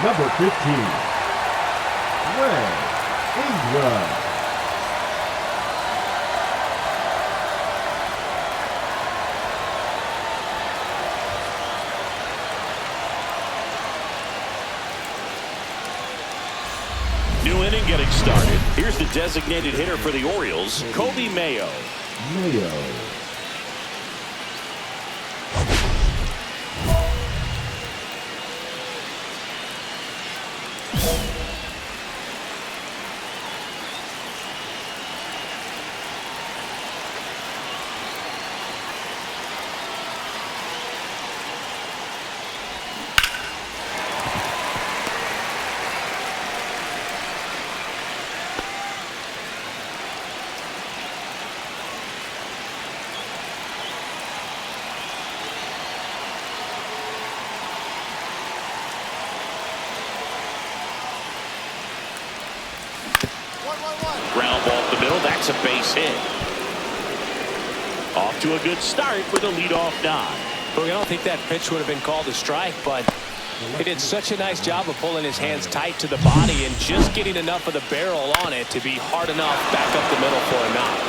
Number 15, Greg Ingram. New inning getting started. Here's the designated hitter for the Orioles, Kobe Mayo. Ground ball up the middle. That's a base hit. Off to a good start with a leadoff nod. Well, I don't think that pitch would have been called a strike, but he did such a nice job of pulling his hands tight to the body and just getting enough of the barrel on it to be hard enough back up the middle for a knock.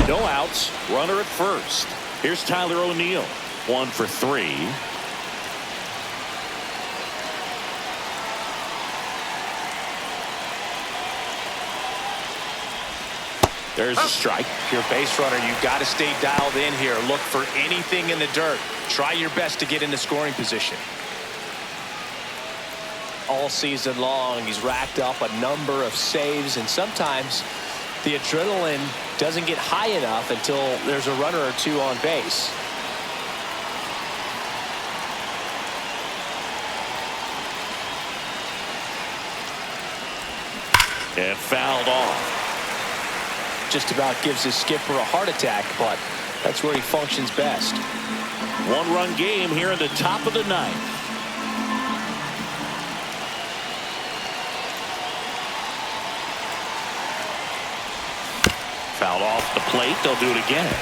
No outs. Runner at first. Here's Tyler O'Neill. 1 for 3. There's a strike. If you're a base runner, you got to stay dialed in here. Look for anything in the dirt. Try your best to get into scoring position. All season long, he's racked up a number of saves, and sometimes the adrenaline doesn't get high enough until there's a runner or two on base. And fouled off. Just about gives his skipper a heart attack, but that's where he functions best. 1-run game here in the top of the ninth. Fouled off the plate. They'll do it again.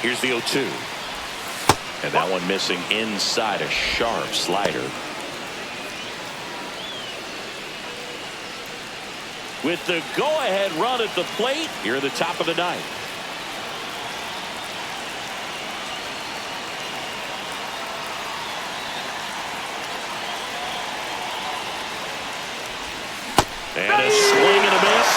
Here's the 0-2. And that one missing inside, a sharp slider. With the go-ahead run at the plate, here at the top of the ninth. And a swing and a miss.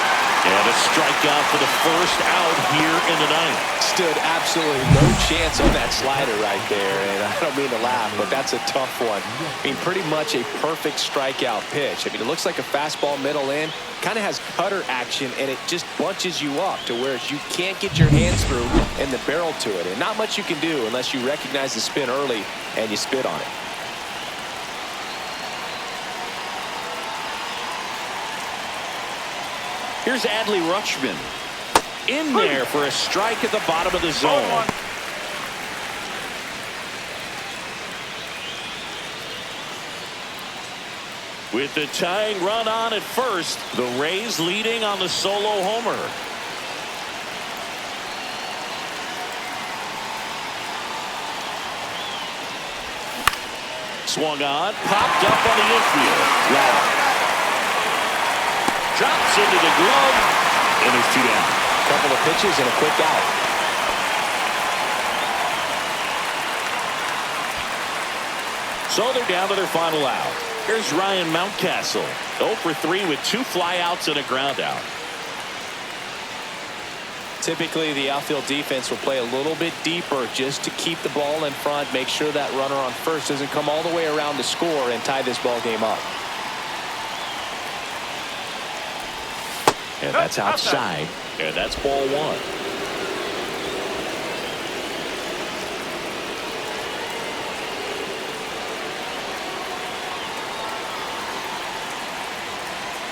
And a strikeout for the first out here in the ninth. Stood absolutely no chance on that slider right there, and I don't mean to laugh, but that's a tough one. I mean, pretty much a perfect strikeout pitch. I mean, it looks like a fastball middle in, kind of has cutter action, and it just bunches you up to where you can't get your hands through and the barrel to it, and not much you can do unless you recognize the spin early and you spit on it. Here's Adley Rutschman. In there for a strike at the bottom of the zone. With the tying run on at first, the Rays leading on the solo homer. Swung on, popped up on the infield. Wow. Drops into the glove, and there's 2 down. Couple of pitches and a quick out. So they're down to their final out. Here's Ryan Mountcastle, 0 for 3 with 2 flyouts and a ground out. Typically, the outfield defense will play a little bit deeper just to keep the ball in front, make sure that runner on first doesn't come all the way around to score and tie this ball game up. And that's outside. And that's ball 1.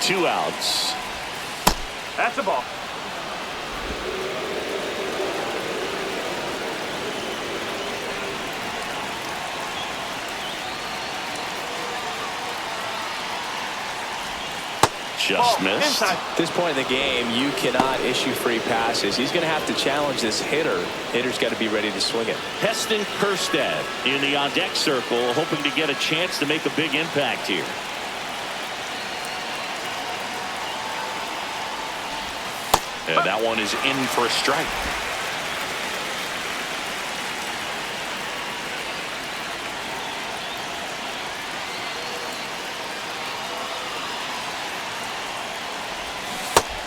Two outs. That's a ball. just missed. At this point in the game, you cannot issue free passes. He's going to have to challenge this hitter. Hitter's got to be ready to swing it. Heston Kjerstad in the on-deck circle, hoping to get a chance to make a big impact here. And that one is in for a strike.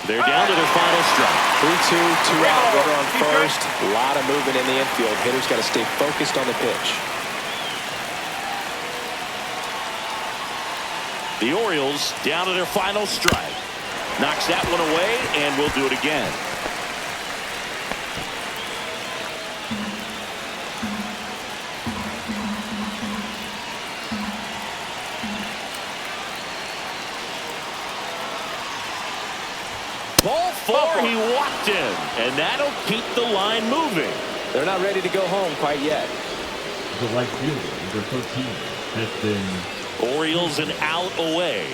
They're down to their final strike. 3-2, 2 out, runner on first. A lot of movement in the infield. Hitter's got to stay focused on the pitch. The Orioles down to their final strike. Knocks that one away, and we'll do it again. Ball four, he walked in, and that'll keep the line moving. They're not ready to go home quite yet. The right fielder, number 13, Heston. Orioles an out away.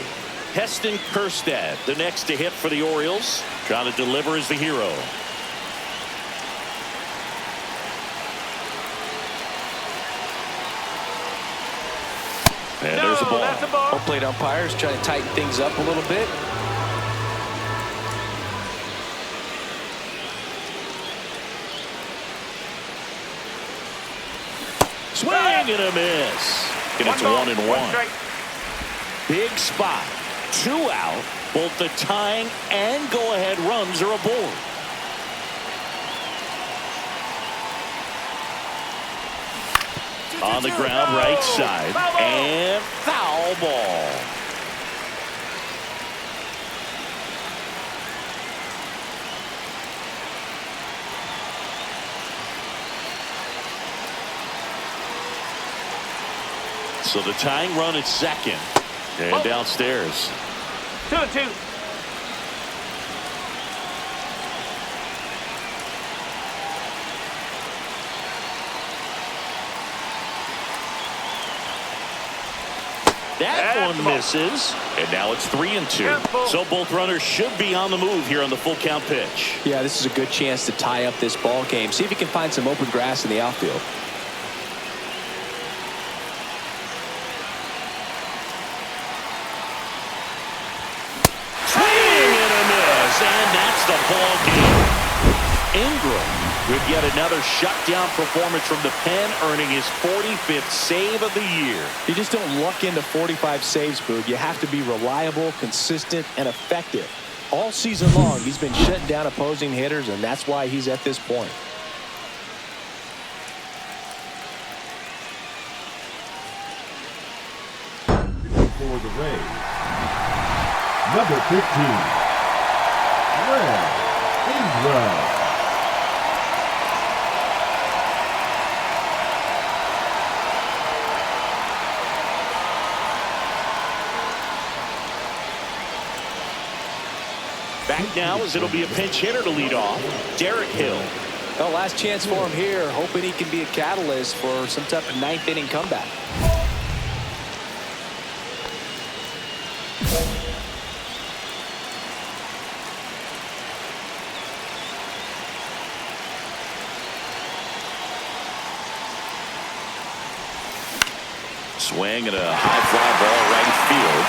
Heston Kjerstad, the next to hit for the Orioles. Trying to deliver as the hero. And there's the ball. Home plate umpires trying to tighten things up a little bit. Swing and a miss. And it's 1-1. Big spot. 2 out. Both the tying and go-ahead runs are aboard. On the ground, right side. And foul ball. So the tying run at second. And downstairs. 2-2. That one misses. And now it's 3-2. So both runners should be on the move here on the full count pitch. Yeah, this is a good chance to tie up this ball game. See if you can find some open grass in the outfield. And that's the ball game. Ingram with yet another shutdown performance from the pen, earning his 45th save of the year. You just don't luck into 45 saves, Boog. You have to be reliable, consistent, and effective. All season long, he's been shutting down opposing hitters, and that's why he's at this point. For the Rays, number 15. Greg Ingram. Back now as it'll be a pinch hitter to lead off. Derek Hill. Well, last chance for him here, hoping he can be a catalyst for some type of ninth inning comeback. Swing and a high fly ball right field.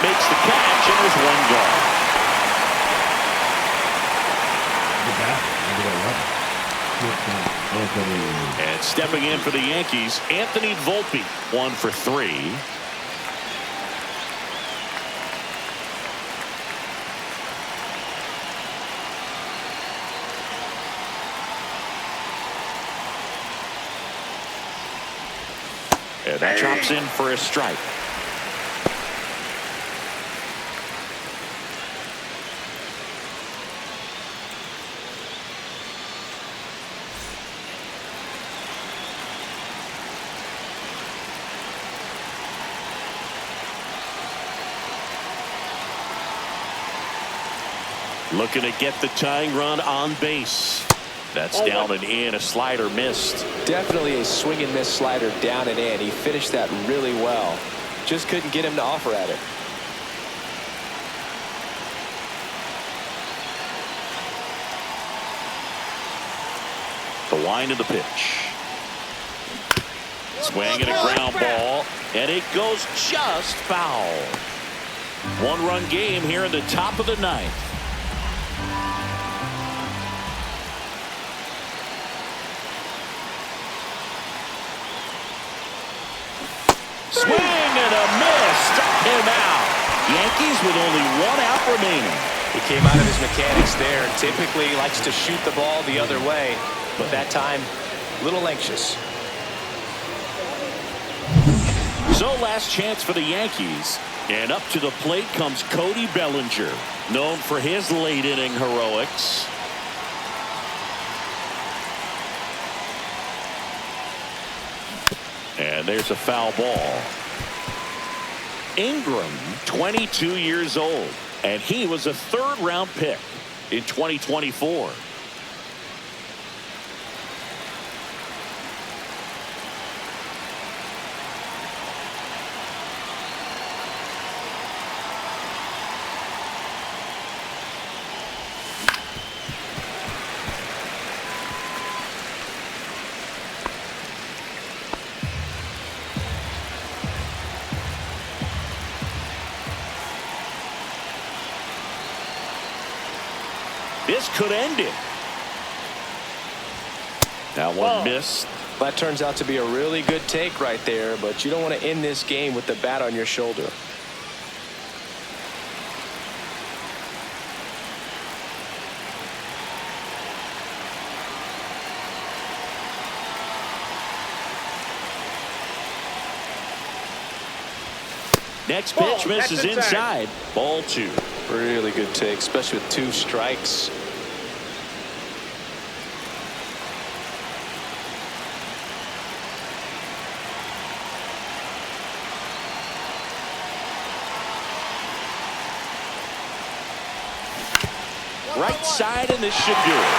Makes the catch, and there's one gone. And stepping in for the Yankees, Anthony Volpe, 1 for 3. And that drops in for a strike. Looking to get the tying run on base. That's down and in. A slider missed. Definitely a swing and miss slider down and in. He finished that really well. Just couldn't get him to offer at it. The wind of the pitch. Swing and a ground ball, and it goes just foul. One-run game here in the top of the ninth. Swing and a miss. Struck him out. Yankees with only one out remaining. He came out of his mechanics there, and typically likes to shoot the ball the other way, but that time a little anxious. So last chance for the Yankees, and up to the plate comes Cody Bellinger, known for his late inning heroics. And there's a foul ball. Ingram, 22 years old, and he was a third-round pick in 2024. This could end it. That one missed. That turns out to be a really good take right there, but you don't want to end this game with the bat on your shoulder. Next pitch misses inside. Ball 2. Really good take, especially with 2 strikes. Right side, and this should do it.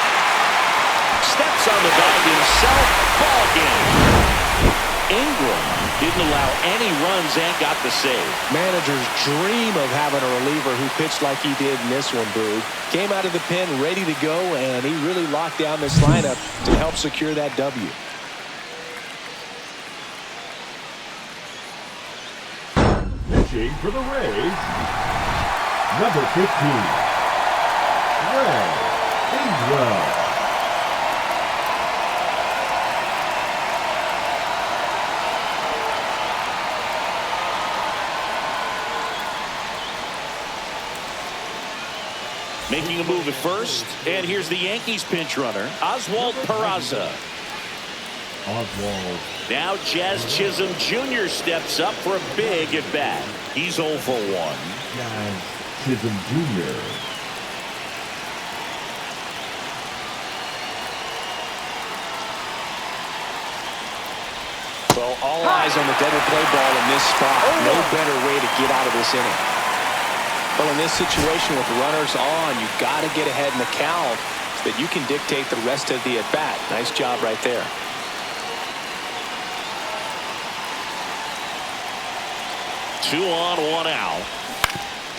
Steps on the bag himself. Ball game. Ingram didn't allow any runs and got the save. Managers dream of having a reliever who pitched like he did in this one, Boog. Came out of the pen ready to go, and he really locked down this lineup to help secure that W. Pitching for the Rays, number 15, Greg Ingram. Making a move at first, and here's the Yankees pinch runner, Oswald Peraza. Oswald. Now Jazz Chisholm Jr. steps up for a big at bat. He's 0 for 1. Jazz Chisholm Jr. Well, all eyes on the double play ball in this spot. No better way to get out of this inning. Well, in this situation with runners on, you've got to get ahead in the count so that you can dictate the rest of the at-bat. Nice job right there. Two on, 1 out.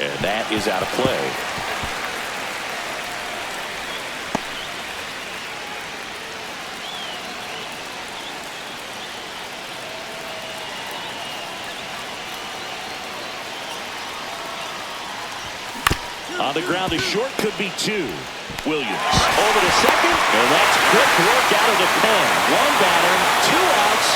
And that is out of play. On the ground, the short could be 2. Williams over to second, and that's quick work out of the pen. 1 batter, 2 outs,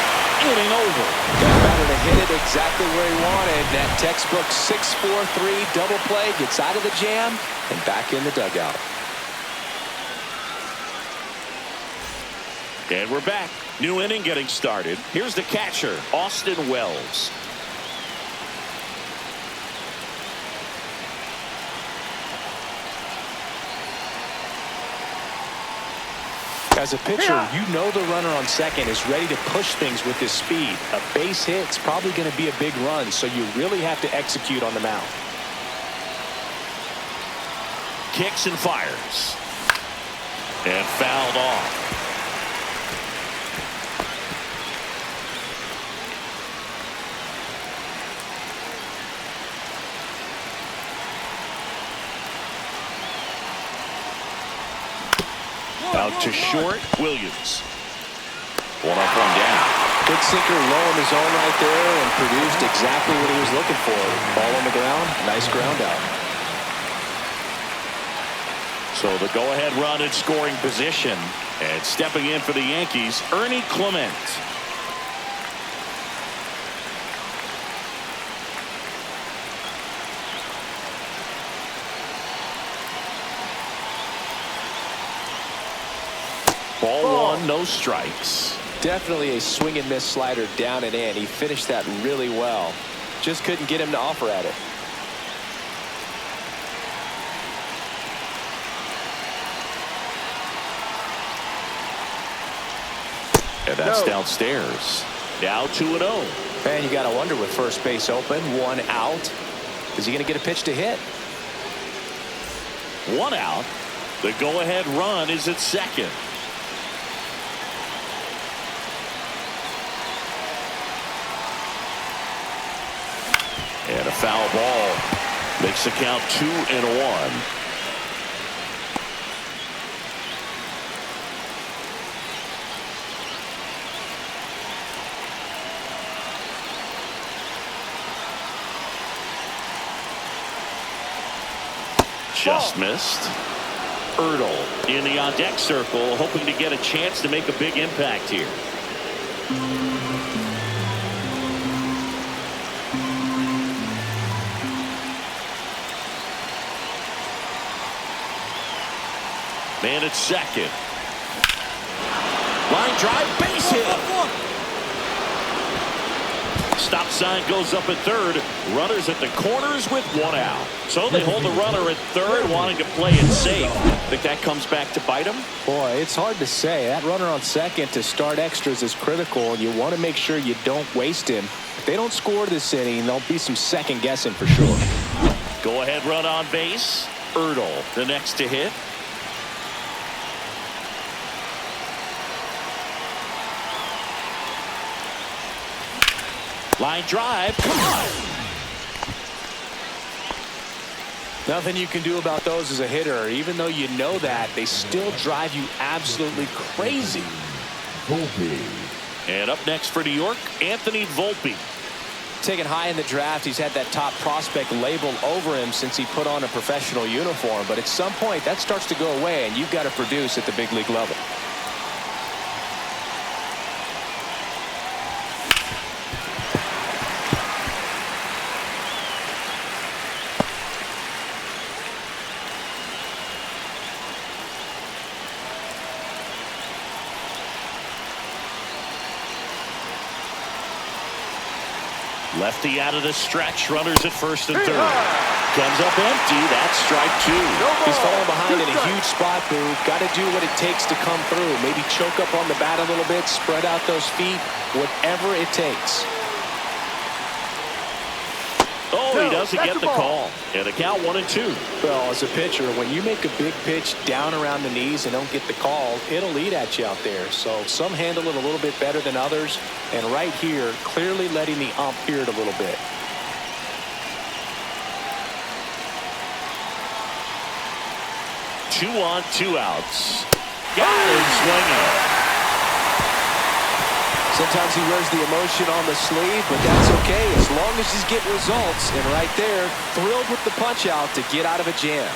inning over. That batter to hit it exactly where he wanted. That textbook 6-4-3 double play gets out of the jam and back in the dugout. And we're back. New inning getting started. Here's the catcher, Austin Wells. As a pitcher, you know the runner on second is ready to push things with his speed. A base hit's probably going to be a big run, so you really have to execute on the mound. Kicks and fires. And fouled off. Out to short, Williams. One up, one down. Good sinker low in the zone right there and produced exactly what he was looking for. Ball on the ground, nice ground out. So the go-ahead run in scoring position. And stepping in for the Yankees, Ernie Clement. Ball one, no strikes. Definitely a swing and miss slider down and in. He finished that really well. Just couldn't get him to offer at it. And that's downstairs. Now 2-0. And you got to wonder with first base open, one out. Is he going to get a pitch to hit? One out. The go-ahead run is at second. And a foul ball makes the count 2-1. Just missed. Ertl in the on-deck circle, hoping to get a chance to make a big impact here. Man at second. Line drive, base hit. Stop sign goes up at third. Runners at the corners with one out. So they hold the runner at third, wanting to play it safe. Think that comes back to bite them? Boy, it's hard to say. That runner on second to start extras is critical, and you want to make sure you don't waste him. If they don't score this inning, there'll be some second guessing for sure. Go ahead run on base. Ertl, the next to hit. Line drive, come on. Nothing you can do about those as a hitter. Even though you know that, they still drive you absolutely crazy. Volpe. And up next for New York, Anthony Volpe. Taken high in the draft, he's had that top prospect label over him since he put on a professional uniform. But at some point, that starts to go away, and you've got to produce at the big league level. Lefty out of the stretch, runners at first and third. Comes up empty, that's strike two. He's falling behind in a huge spot, Boo. Got to do what it takes to come through. Maybe choke up on the bat a little bit, spread out those feet, whatever it takes. Oh, he doesn't get the call. And the count 1-2. Well, as a pitcher, when you make a big pitch down around the knees and don't get the call, it'll eat at you out there. So some handle it a little bit better than others. And right here, clearly letting the ump hear it a little bit. Two on, two outs. Got him swinging. Sometimes he wears the emotion on the sleeve, but that's okay as long as he's getting results. And right there, thrilled with the punch out to get out of a jam.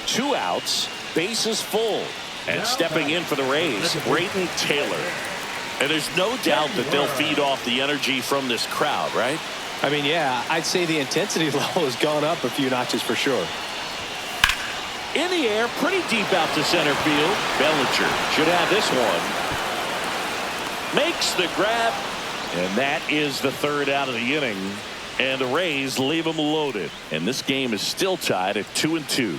Two outs, bases full. And stepping in for the Rays, Brayton Taylor. And there's no doubt that they'll feed off the energy from this crowd, right? I mean, yeah, I'd say the intensity level has gone up a few notches for sure. In the air, pretty deep out to center field. Bellinger should have this one. Makes the grab. And that is the third out of the inning. And the Rays leave them loaded. And this game is still tied at 2-2.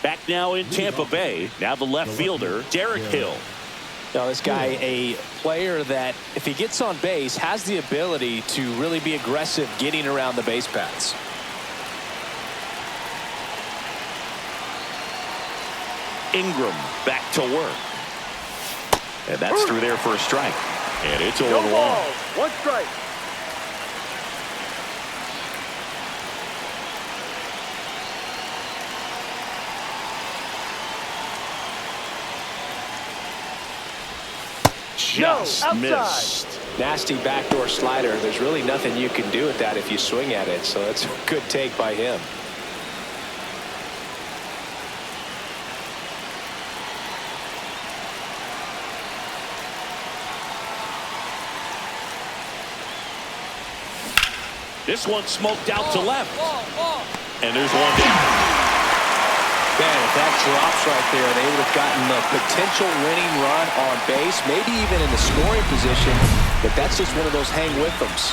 Back now in Tampa Bay. Now the left fielder, Derek Hill. Now, this guy, a player that, if he gets on base, has the ability to really be aggressive getting around the base paths. Ingram back to work. And that's through there for a strike. And it's 0-1. No balls, 1 strike. Just missed. Nasty backdoor slider. There's really nothing you can do with that if you swing at it. So that's a good take by him. This one smoked out to left. And there's one down. Man, if that drops right there, they would have gotten the potential winning run on base, maybe even in the scoring position, but that's just one of those hang with thems.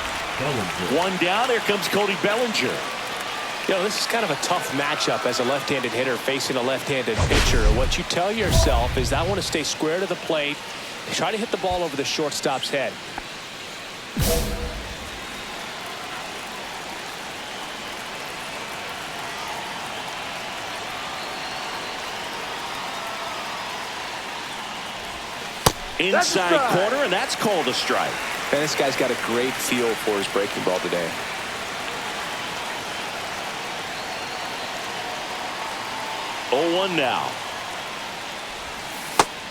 One down, here comes Cody Bellinger. You know, this is kind of a tough matchup as a left-handed hitter facing a left-handed pitcher. What you tell yourself is I want to stay square to the plate, try to hit the ball over the shortstop's head. Inside corner, and that's called a strike. And this guy's got a great feel for his breaking ball today. Oh, 1 now.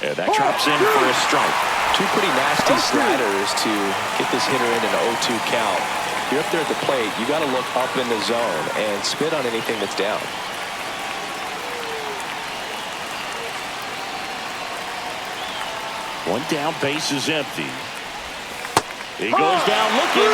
And that drops in for a strike. Two pretty nasty sliders to get this hitter in an 0-2 count. If you're up there at the plate, you got to look up in the zone and spit on anything that's down. One down, base is empty. He goes down looking.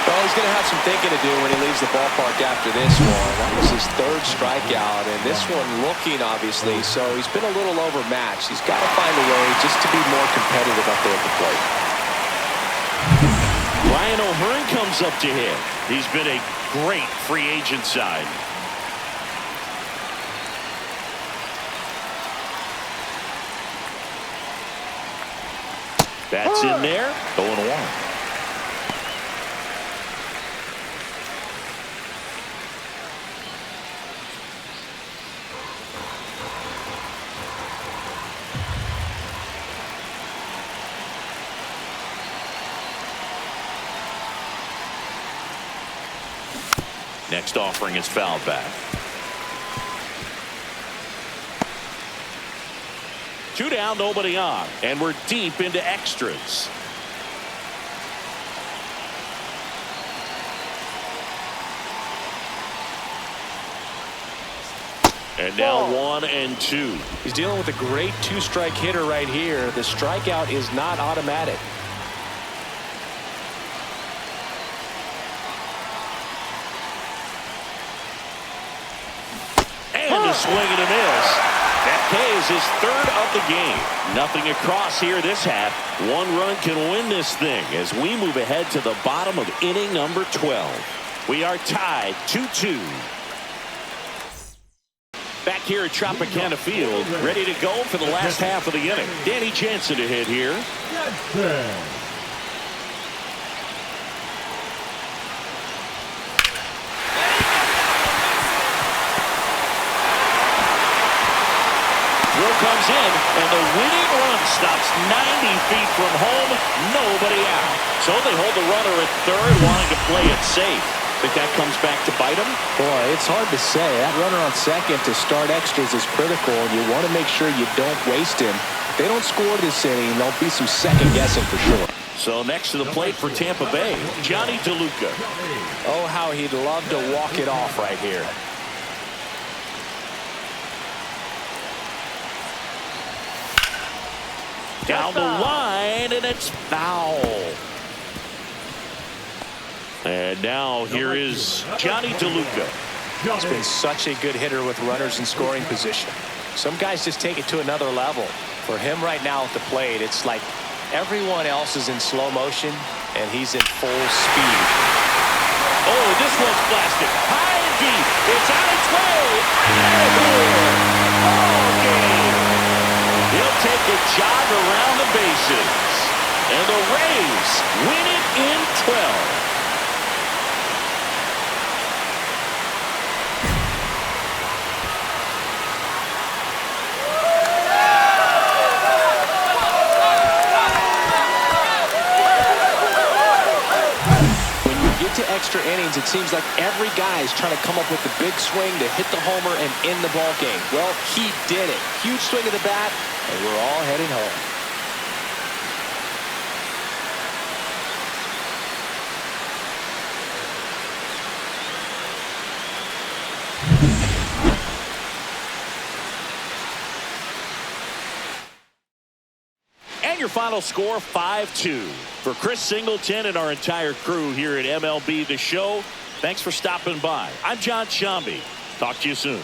Well, he's going to have some thinking to do when he leaves the ballpark after this one. That was his 3rd strikeout, and this one looking, obviously, so he's been a little overmatched. He's got to find a way just to be more competitive up there at the plate. Ryan O'Hearn comes up to hit. He's been a great free agent sign. That's in there. 0-1. Next offering is fouled back. 2 down, nobody on, and we're deep into extras. And now 1 and 2. He's dealing with a great 2-strike hitter right here. The strikeout is not automatic. And a swing and a miss. That K is his 3rd of the game. Nothing across here this half. 1 run can win this thing as we move ahead to the bottom of inning number 12. We are tied 2-2. Back here at Tropicana Field, ready to go for the last half of the inning. Danny Jansen to hit here. Comes in, and the winning run stops 90 feet from home. Nobody out. So they hold the runner at 3rd, wanting to play it safe. Think that comes back to bite them? Boy, it's hard to say. That runner on 2nd to start extras is critical, and you want to make sure you don't waste him. If they don't score this inning, there'll be some second guessing for sure. So next to the plate for Tampa Bay, Johnny DeLuca. Oh, how he'd love to walk it off right here. Down the line, and it's foul. And now here is Johnny DeLuca. He's been such a good hitter with runners in scoring position. Some guys just take it to another level. For him right now at the plate, it's like everyone else is in slow motion, and he's in full speed. Oh, this one's blasted. High and deep. It's on its way. Ball game. He'll take a jog around the bases. And the Rays win it in 12. extra innings, it seems like every guy is trying to come up with the big swing to hit the homer and end the ball game. Well, he did it. Huge swing of the bat, and we're all heading home. And your final score, 5-2. For Chris Singleton and our entire crew here at MLB The Show, thanks for stopping by. I'm John Shambi. Talk to you soon.